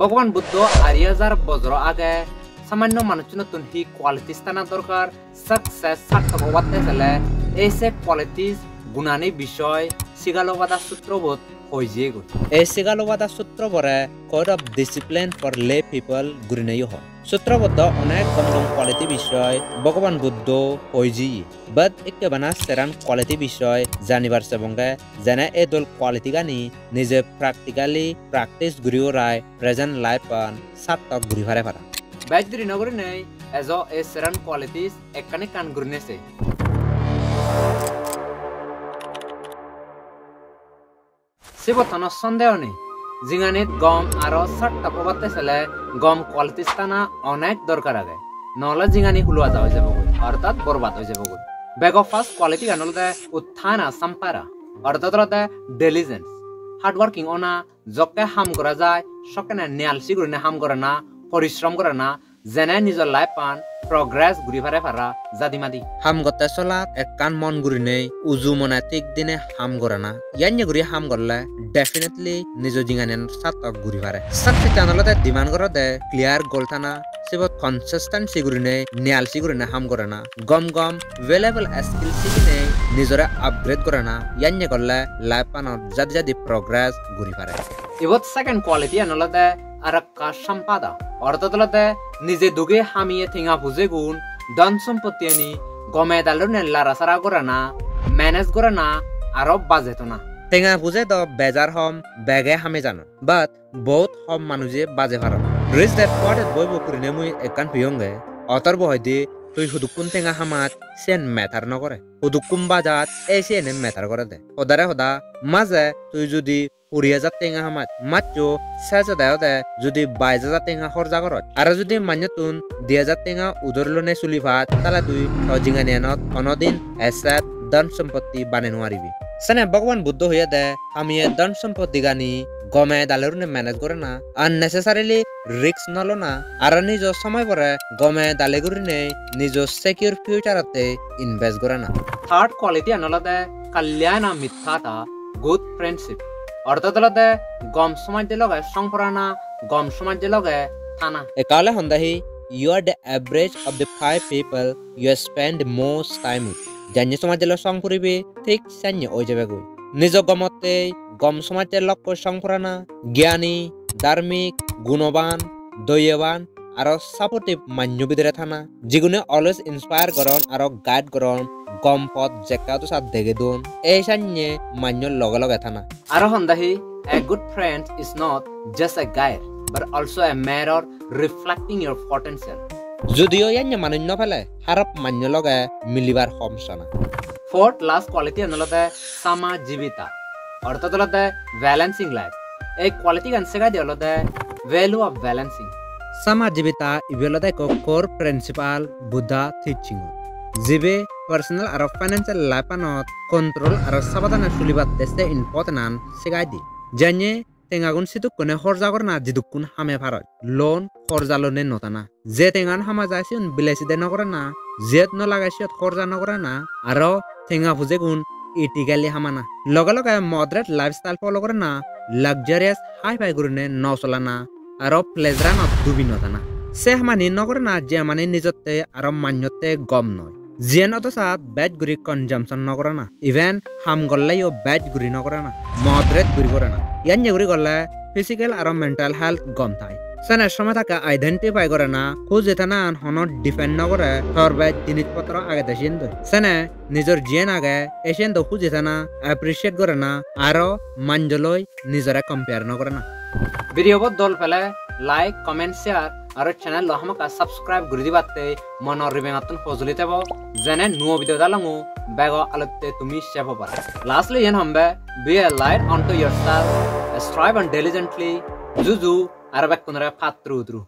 भगवान बुद्ध 4000 বছর আগে সামান্য মানুষের নতুন হি কোয়ালিটি স্থানা দরকার সাকসেস সার্থক হওয়াতে চলে এসে কোয়ালিটিস গুণানি বিষয় সিগালোবাদা সূত্রবোধ হইজে গো এই সিগালোবাদা সূত্রবরে কোড অফ ডিসিপ্লিন ফর লে পিপল গুরিনাই হয় সূত্রবদ্ধ অনেক কম কোয়ালিটি বিষয় ভগবান বুদ্ধ হইজি বাট একেবানা সেরান কোয়ালিটি বিষয় জানিবার সেবঙ্গে যেনে এই দল কোয়ালিটি গানি নিজে প্র্যাকটিক্যালি প্র্যাকটিস গুরিও রায় প্রেজেন্ট লাইফ পান সাতক গুরি ফারে ফারা বাইদরি নগরে নেই এজো এই সেরান কোয়ালিটিস একখানে কান গুরিনেছে সিবতন সন্দেহ নেই জিঙানিত গম আরো সাতটা প্রবাদতে চলে গম কোয়ালিটি স্থানা অনেক দরকার আগে নহলে জিঙানি হুলুয়া হয়ে যাব অর্থাৎ বরবাদ হয়ে যাব বেগ ফার্স্ট কোয়ালিটি গানলতে উত্থানা সাম্পারা অর্থাৎ ডেলিজেন্স হার্ড ওয়ার্কিং অনা জকে হাম করা যায় সকেনে নেয়ালসি গুরিনে হাম করে না পরিশ্রম করে না যেনে নিজৰ লাইফ পান প্রগ্রেস গুরি ফারে ফারা জাদিমাদি হাম গতে চলা এক কান মন গুরি নেই উজু মনে ঠিক দিনে হাম করে না ইয়ান্য গুরি হাম করলে ডেফিনেটলি নিজৰ জিঙানেন সাতক গুরি ফারে সাতটি চ্যানেলতে ডিমান্ড করে দে ক্লিয়ার গোল থানা সিবত কনসিস্টেন্সি গুরি নেই নিয়ালসি গুরি নে হাম করে না গম গম ভেলেবল স্কিল শিখি নেই নিজরে আপগ্রেড করে না ইয়ান্য করলে লাইফ পানত জাদি জাদি প্রগ্রেস গুরি ফারে ইবত সেকেন্ড কোয়ালিটি আনলতে আরক্কা সম্পাদা অর্থাৎ নিজে দুগে হামিয়ে থিঙা বুঝে গুণ ধন সম্পত্তি আনি গমে দালুর লারা সারা করে না ম্যানেজ করে না আরো বাজেত না টেঙা বুঝে তো বেজার হম বেগে হামে জানো বাট বহুত হম মানুষে বাজে ভার রিচ দ্যাট পটেড বই বকুরিনে মুই একান পিয়ঙ্গে অতর বহদি তুই হুদুকুন টেঙা হামাত সেন মেথার নকরে হুদুকুম বাজাত এই সেনে মেথার করে দে সদারে সদা মাঝে তুই যদি 20,000 টেঙা হামাত মাত্র 6,000 যদি 22,000 টেঙা খরচা করত আর যদি মান্যতুন 2,000 টেঙা উদরলনে চুলি ভাত তাহলে তুই জিঙানিয়ানত অনদিন এসেট ধন সম্পত্তি বানে নোৱাৰিবি সেনে ভগবান বুদ্ধ হইয়া দে আমি ধন সম্পত্তি গানি গমে দালেরুনে ম্যানেজ করে না আননেসেসারিলি রিস্ক নলো না আর নিজ সময় পরে গমে দালেগুরিনে নিজ সিকিউর ফিউচারতে ইনভেস্ট করে না থার্ড কোয়ালিটি আনলতে কল্যাণ মিথ্যাতা গুড ফ্রেন্ডশিপ অর্থাৎ গম সমাজে লগে সংপরানা গম সমাজে লগে থানা একালে হন্দাহি you are the average of the 5 people you spend most time with জানি সমাজে লগ সং করিবে ঠিক সান্য ওই যাবে গই নিজ গমতে গম সমাজে লক্ষ্য সংপরানা জ্ঞানী ধার্মিক গুণবান দৈয়বান আর সাপোর্টিভ মান্য বিদরে থানা যেগুনে অলওয়েজ ইন্সপায়ার করন আর গাইড করন গম পথ জেকাতো সাথ দেখে দোন এই সান্যে মান্য লগে লগে থানা আর হন্দাহি a good friend is not just a guide but also a mirror reflecting your potential যদিও ইয়ান্য মান্য ফেলে হারপ মান্য লগে মিলিবার সমস্যা না ফোর্থ লাস্ট কোয়ালিটি আনলতে সামাজীবিতা অর্থাৎ ব্যালেন্সিং লাইফ এই কোয়ালিটি গান শেখাই দিলতে ভ্যালু অফ ব্যালেন্সিং সামাজীবিতা ইভেলতে কোর প্রিন্সিপাল বুদ্ধা টিচিং জিবে পার্সোনাল আর ফাইনান্সিয়াল লাইফানত কন্ট্রোল আর সাবধানে চলিবার তেসে ইম্পর্টেন্ট শেখাই দি জানে টেঙাগুন সিতুক কোনে খরচা করে না জিদুকুন হামে ভারত লোন খরচা লোনে নতানা যে টেঙান হামা যাইছে বিলাসী দে নকরে না জেত নলাগাইছে খরচা নকরে না আর টেঙা বুঝে গুণ ইটিক্যালি হামানা লগে লগে মডারেট লাইফস্টাইল ফলো করে না লাক্সারিয়াস হাই ফাই করে নচলা না আর প্লেজার নত ডুবি নতানা সে হামানি নকরে না যে মানে নিজতে আর মান্যতে গম নয় যে নতসাত ব্যাড গুড়ি কনজামশন নকরে না ইভেন হাম গল্লাইও ব্যাড গুড়ি নকরে না মডারেট গুড়ি করে না ইয়ান গুড়ি গল্লা ফিজিক্যাল আর মেন্টাল হেলথ গম থাই সেনে সময় তাকে আইডেন্টিফাই করে না খুঁজ যেতে না হনত ডিপেন্ড নকরে তোর ব্যাড জিনিসপত্র আগে দেশেন দই সেনে নিজের জিয়েন আগে এসেন তো খুঁজ যেতে না এপ্রিসিয়েট করে না আরো মানজলৈ নিজরে কম্পেয়ার নকরে না ভিডিও দল ফেলে লাইক কমেন্ট শেয়ার আর চ্যানেল আমাকে সাবস্ক্রাইব করে দিবাতে মনৰ রিবেঙাতন সজলি দেব যেনে নুও ভিডিও দালাঙো বেগ আলতে তুমি সেভ পারা লাস্টলি এন হমবে be a light unto yourself strive on diligently জুজু আর বেক কোনরে ফাত্রু উদ্রু